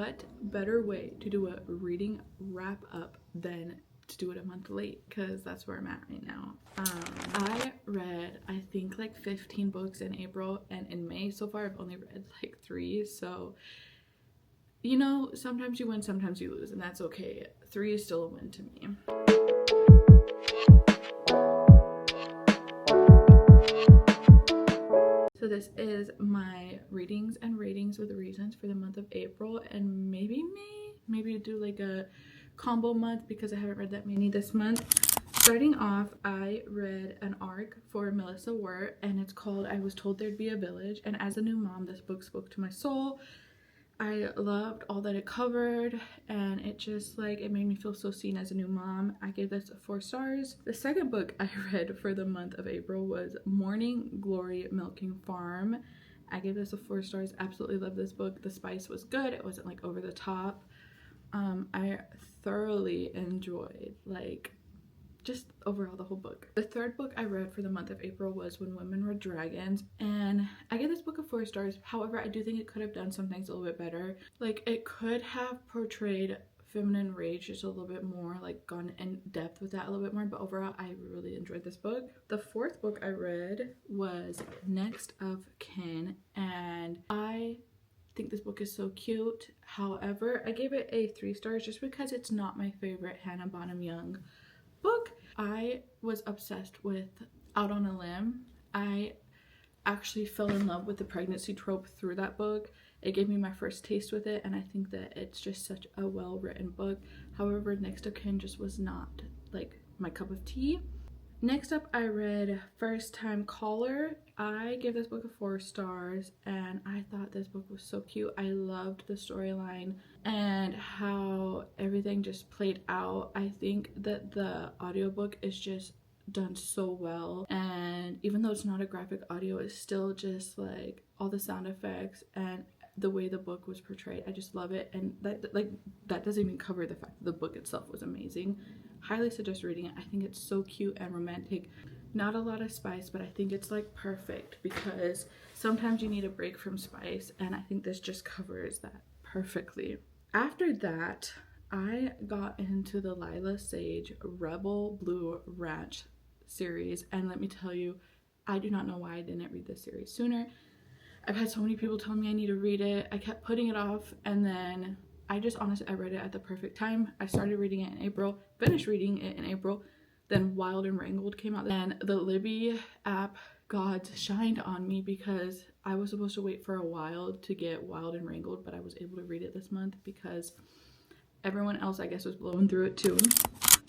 What better way to do a reading wrap up than to do it a month late, because that's where I'm at right now. I read, I think, like 15 books in April, and in May so far I've only read like 3, so you know, sometimes you win, sometimes you lose, and that's okay. 3 is still a win to me. So this is my readings and ratings with reasons for the month of April, and maybe do like a combo month because I haven't read that many this month. Starting off, I read an arc for Melissa Wirt, and it's called I Was Told There'd Be a Village, and as a new mom, this book spoke to my soul. I loved all that it covered, and it just like, it made me feel so seen as a new mom. I gave this 4 stars. The second book I read for the month of April was Morning Glory Milking Farm. I gave this 4 stars. Absolutely love this book. The spice was good. It wasn't like over the top. I thoroughly enjoyed like just overall the whole book. The third book I read for the month of April was When Women Were Dragons, and I gave this book 4 stars. However, I do think it could have done some things a little bit better. Like, it could have portrayed feminine rage just a little bit more, like gone in depth with that a little bit more, but overall I really enjoyed this book. The fourth book I read was Next of Kin, and I think this book is so cute. However, I gave it 3 stars just because it's not my favorite Hannah Bonham Young book. I was obsessed with Out on a Limb. I actually fell in love with the pregnancy trope through that book. It gave me my first taste with it, and I think that it's just such a well-written book. However, Next of Kin just was not like my cup of tea. Next up, I read First Time Caller. I gave this book 4 stars, and I thought this book was so cute. I loved the storyline and how everything just played out. I think that the audiobook is just done so well, and even though it's not a graphic audio, it's still just like all the sound effects and the way the book was portrayed. I just love it, and that doesn't even cover the fact that the book itself was amazing. Highly suggest reading it. I think it's so cute and romantic. Not a lot of spice, but I think it's like perfect because sometimes you need a break from spice, and I think this just covers that perfectly. After that, I got into the Lila Sage Rebel Blue Ranch series, and let me tell you, I do not know why I didn't read this series sooner. I've had so many people tell me I need to read it. I kept putting it off, and then I read it at the perfect time. I started reading it in April, finished reading it in April, then Wild and Wrangled came out, and the Libby app gods shined on me because I was supposed to wait for a while to get Wild and Wrangled, but I was able to read it this month because everyone else, I guess, was blowing through it too.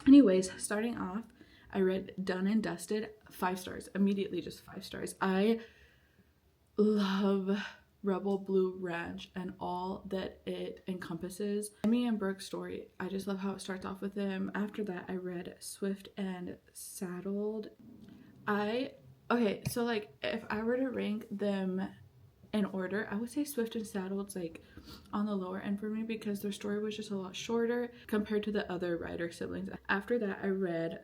Anyways, starting off, I read Done and Dusted, 5 stars, immediately just 5 stars. I love Rebel Blue Ranch and all that it encompasses. Emmy and Brooke's story, I just love how it starts off with them. After that, I read Swift and Saddled. Okay, so like if I were to rank them in order, I would say Swift and Saddled's like on the lower end for me because their story was just a lot shorter compared to the other writer siblings. After that, I read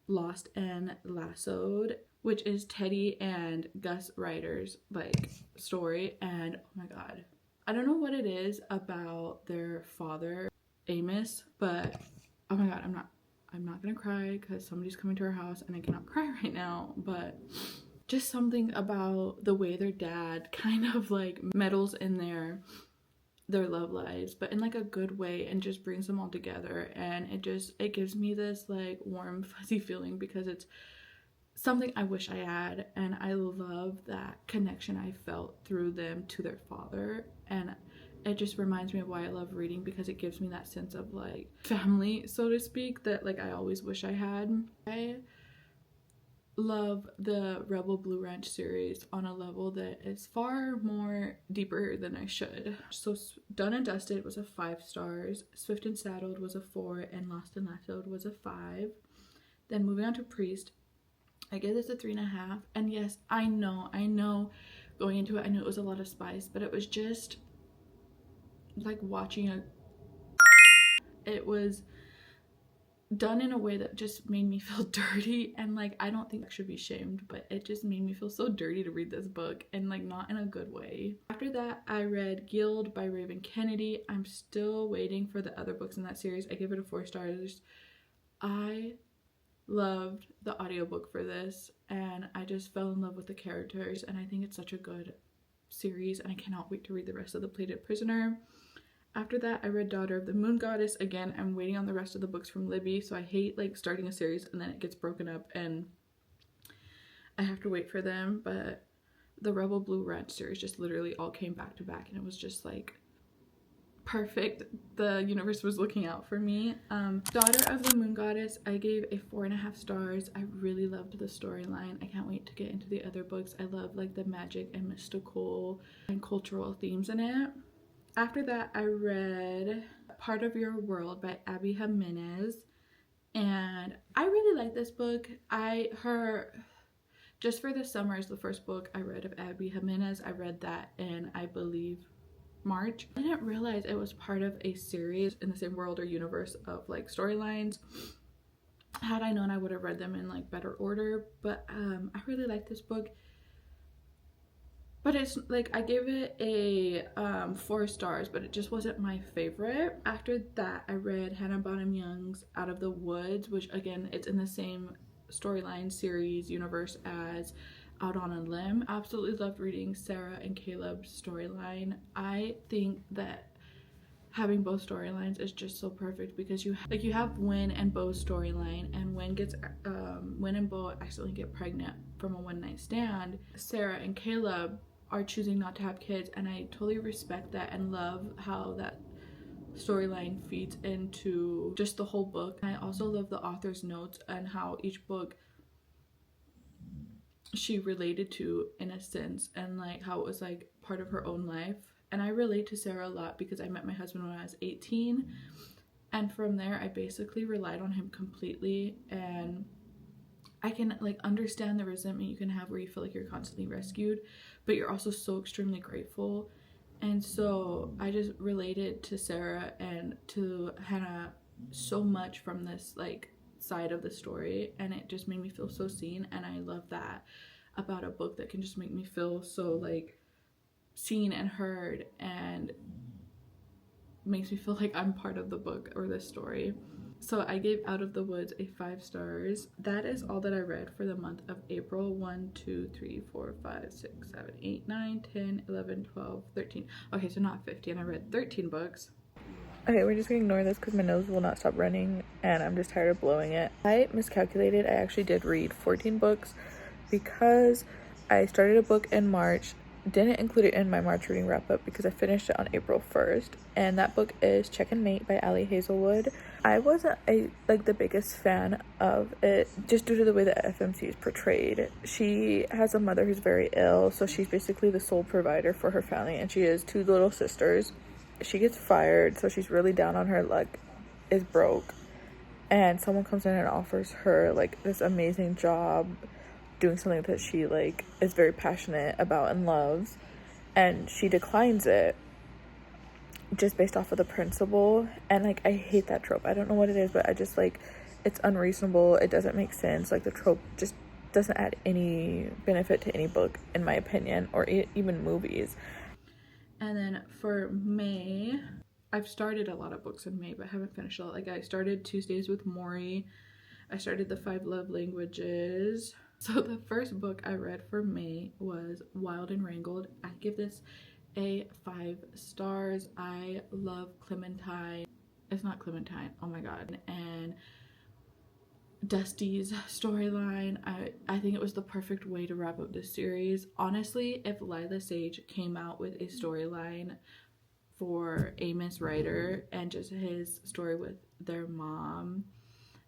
Lost and Lassoed, which is Teddy and Gus Ryder's like story, and oh my god, I don't know what it is about their father Amos, but oh my god, I'm not gonna cry because somebody's coming to our house and I cannot cry right now, but just something about the way their dad kind of like meddles in their love lives, but in like a good way, and just brings them all together, and it gives me this like warm fuzzy feeling because it's something I wish I had, and I love that connection I felt through them to their father, and it just reminds me of why I love reading because it gives me that sense of like family, so to speak, that like I always wish I had. I love the Rebel Blue Ranch series on a level that is far more deeper than I should. So Done and Dusted was 5 stars, Swift and Saddled was 4, and Lost and Lassoed was 5. Then moving on to Priest, I gave this 3.5, and yes, I know going into it I knew it was a lot of spice, but it was just like watching it was done in a way that just made me feel dirty, and like I don't think I should be shamed, but it just made me feel so dirty to read this book, and like not in a good way. After that, I read Guild by Raven Kennedy. I'm still waiting for the other books in that series. I give it a 4 stars. I loved the audiobook for this, and I just fell in love with the characters, and I think it's such a good series, and I cannot wait to read the rest of The Plated Prisoner. After that, I read Daughter of the Moon Goddess. Again, I'm waiting on the rest of the books from Libby, so I hate like starting a series and then it gets broken up and I have to wait for them. But the Rebel Blue Ranch series just literally all came back to back, and it was just like perfect. The universe was looking out for me. Daughter of the Moon Goddess, I gave a 4.5 stars. I really loved the storyline. I can't wait to get into the other books. I love like the magic and mystical and cultural themes in it. After that, I read Part of Your World by Abby Jimenez, and I really like this book. Just for the Summer is the first book I read of Abby Jimenez. I read that in, I believe, March. I didn't realize it was part of a series in the same world or universe of like storylines. Had I known, I would have read them in like better order, but I really like this book. But it's like, I gave it a 4 stars, but it just wasn't my favorite. After that, I read Hannah Bonham Young's Out of the Woods, which again, it's in the same storyline series universe as Out on a Limb. Absolutely loved reading Sarah and Caleb's storyline. I think that having both storylines is just so perfect, because you have Win and Bo's storyline, and Win and Bo accidentally get pregnant from a one-night stand. Sarah and Caleb are choosing not to have kids, and I totally respect that and love how that storyline feeds into just the whole book. And I also love the author's notes and how each book she related to in a sense, and like how it was like part of her own life. And I relate to Sarah a lot because I met my husband when I was 18, and from there I basically relied on him completely, and I can like understand the resentment you can have where you feel like you're constantly rescued, but you're also so extremely grateful. And so I just related to Sarah and to Hannah so much from this like side of the story, and it just made me feel so seen. And I love that about a book that can just make me feel so like seen and heard, and makes me feel like I'm part of the book or the story. So I gave Out of the Woods a 5 stars. That is all that I read for the month of April. 1, 2, 3, 4, 5, 6, 7, 8, 9, 10, 11, 12, 13. Okay, so not 15. I read 13 books. Okay, we're just gonna ignore this because my nose will not stop running and I'm just tired of blowing it. I miscalculated. I actually did read 14 books because I started a book in March, didn't include it in my March reading wrap-up because I finished it on April 1st, and that book is Check and Mate by Ali Hazelwood. I wasn't the biggest fan of it just due to the way that FMC is portrayed. She has a mother who's very ill, so she's basically the sole provider for her family, and she has 2 little sisters. She gets fired, so she's really down on her luck, is broke, and someone comes in and offers her like this amazing job doing something that she like is very passionate about and loves, and she declines it just based off of the principle. And like, I hate that trope. I don't know what it is, but I just like, it's unreasonable. It doesn't make sense. Like, the trope just doesn't add any benefit to any book, in my opinion, or even movies. And then for May, I've started a lot of books in May but haven't finished a lot. Like, I started Tuesdays with Maury. I started the 5 Love Languages. So the first book I read for May was Wild and Wrangled. I give this a 5 stars. I love Clementine. It's not Clementine, oh my god. And Dusty's storyline. I think it was the perfect way to wrap up this series. Honestly, if Lila Sage came out with a storyline for Amos Ryder and just his story with their mom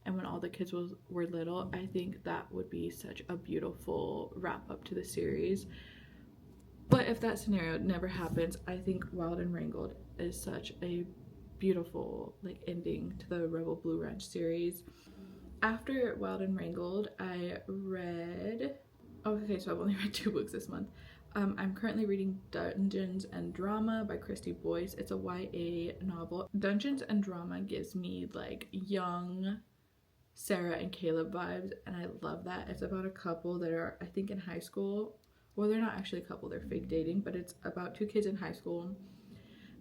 and when all the kids were little, I think that would be such a beautiful wrap up to the series. But if that scenario never happens, I think Wild and Wrangled is such a beautiful like ending to the Rebel Blue Ranch series. After Wild and Wrangled, I read, okay, so I've only read 2 books this month. I'm currently reading Dungeons and Drama by Christy Boyce. It's a YA novel. Dungeons and Drama gives me like young Sarah and Caleb vibes, and I love that. It's about a couple that are, I think, in high school. Well, they're not actually a couple, they're fake dating, but it's about two kids in high school,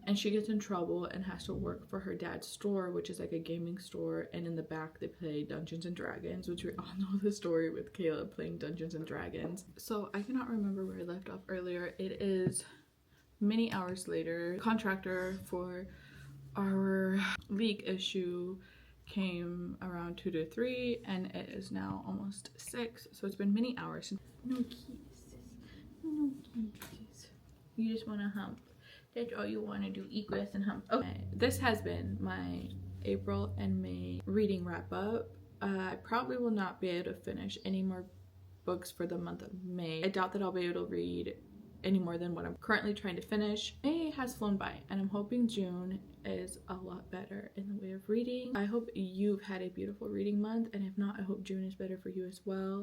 and she gets in trouble and has to work for her dad's store, which is like a gaming store, and in the back they play Dungeons and Dragons, which we all know the story with Caleb playing Dungeons and Dragons. So I cannot remember where I left off earlier. It is many hours later. Contractor for our leak issue came around 2 to 3, and it is now almost 6, so it's been many hours. No kisses, no kisses. You just want to hump. That's all you want to do, eat grass and hump. Okay, this has been my April and May reading wrap up. I probably will not be able to finish any more books for the month of May. I doubt that I'll be able to read any more than what I'm currently trying to finish. May has flown by, and I'm hoping June is a lot better in the way of reading. I hope you've had a beautiful reading month, and if not, I hope June is better for you as well.